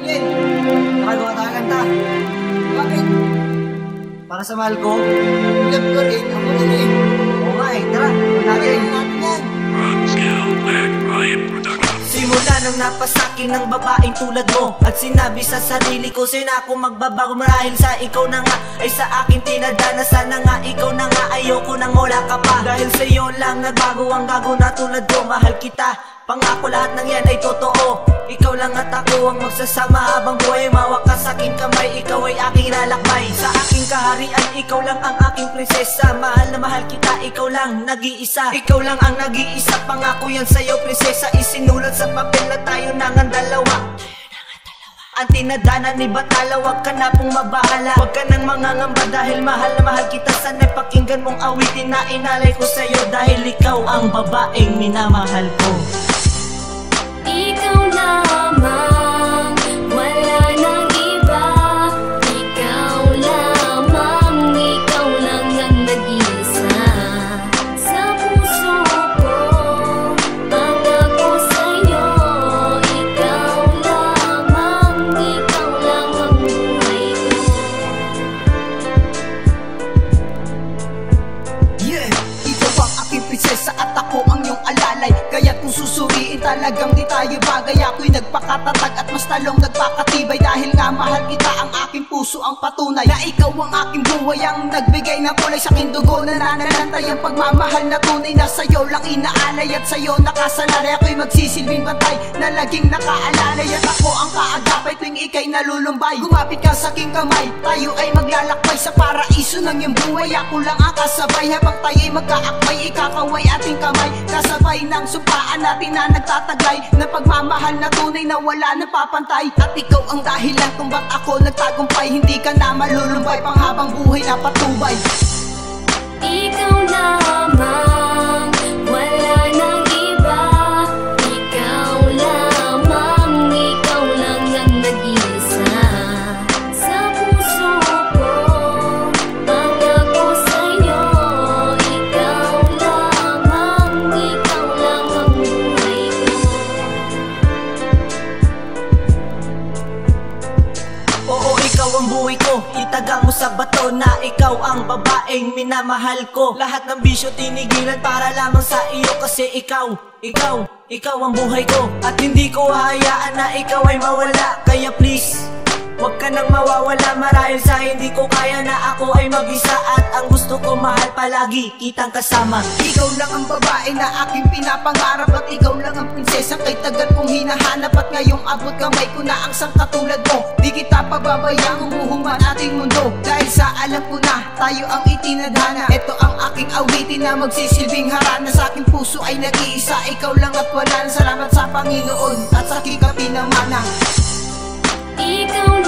Yen, nakagawa tayo kanta. Bakit? Para sa mahal ko, love ko rin, ako rin. Oo nga eh, tara, natin yan. Simula nang napasakin ng babaeng tulad mo at sinabi sa sarili ko, sa'yo na ako magbabago marahil sa ikaw na nga ay sa akin tinadana. Sana nga ikaw na nga, ayoko nang wala ka pa. Dahil sa'yo lang nagbago ang gago na tulad ko. Mahal kita, pangako lahat ng yan ay totoo. Ikaw lang at ako ang magsasama habang buhay. Mawak ka sa aking kamay, ikaw ay aking lalakbay. Sa aking kaharian, ikaw lang ang aking prinsesa. Mahal na mahal kita, ikaw lang nag-iisa. Ikaw lang ang nag-iisa, pangako yan sa'yo prinsesa. Isinulat sa papel na tayo nang ang dalawa. Ang tinadana ni Batala, wag ka na pong mabahala. Wag ka nang mangangamba dahil mahal na mahal kita. Sana'y pakinggan mong awitin na inalay ko sa'yo. Dahil ikaw ang babaeng minamahal ko. Ikaw lamang, wala nang iba. Ikaw lamang, ikaw lang ang nag-iisa. Sa puso ko, pangako sa'yo. Ikaw lamang, ikaw lang ang buhay ko. Yeah, ikaw ang aking prinsesa at ako ang iyong alalay. Kaya kung susuriin talagang di tayo bagay. Ako'y nagpakatatag at mas talong nagpakatibay. Dahil nga mahal kita, ang aking puso ang patunay na ikaw ang aking buhay, ang nagbigay ng kulay sa aking dugo. Nananantay ang pagmamahal na tunay na sa'yo lang inaalay. At sa'yo nakasalalay, ako'y magsisilbing bantay na laging nakaalalay. At ako ang kaagapay tuwing ika'y nalulumbay. Gumapit ka sa aking kamay, tayo ay maglalakbay sa paraiso ng iyong buhay. Ako lang ang kasabay habang tayo'y magkaakbay. Ikakaway ating kamay, kasabay ng sumpaan natin na nagtataglay na pagmamahal na tunay na wala nang papantay. At ikaw ang dahilan kung ba't ako nagtagumpay. Hindi ka na malulumbay, panghabang buhay na patubay. Ikaw lamang, wala nang iba. Ikaw lamang, ikaw lang ang nag-iisa. Sa puso ko, pangako sa'yo. Ikaw lamang, ikaw lang ang buhay ko. Oo, ikaw ang buhay ko. Itaga mo sa bato na ikaw ang babaeng minamahal ko. Lahat ng bisyo tinigilan para lamang sa iyo. Kasi ikaw ang buhay ko. At hindi ko hahayaan na ikaw ay mawala. Kaya please, wag ka nang mawawala marahil sa hindi ko kaya na ako ay mag-isa. At ang gusto ko mahal palagi kitang kasama. Ikaw lang ang babae na aking pinapangarap. At ikaw lang ang prinsesa kay tagal kong hinahanap. At ngayong abot kamay ko na ang sangkatulad mo. Di kita pababayang umuhuman ating mundo. Dahil sa alam ko na tayo ang itinadhana. Ito ang aking awitin na magsisilbing harana. Sa aking puso ay nag-iisa, ikaw lang at wala na. Salamat sa Panginoon at sa aking kapinamana. Ikaw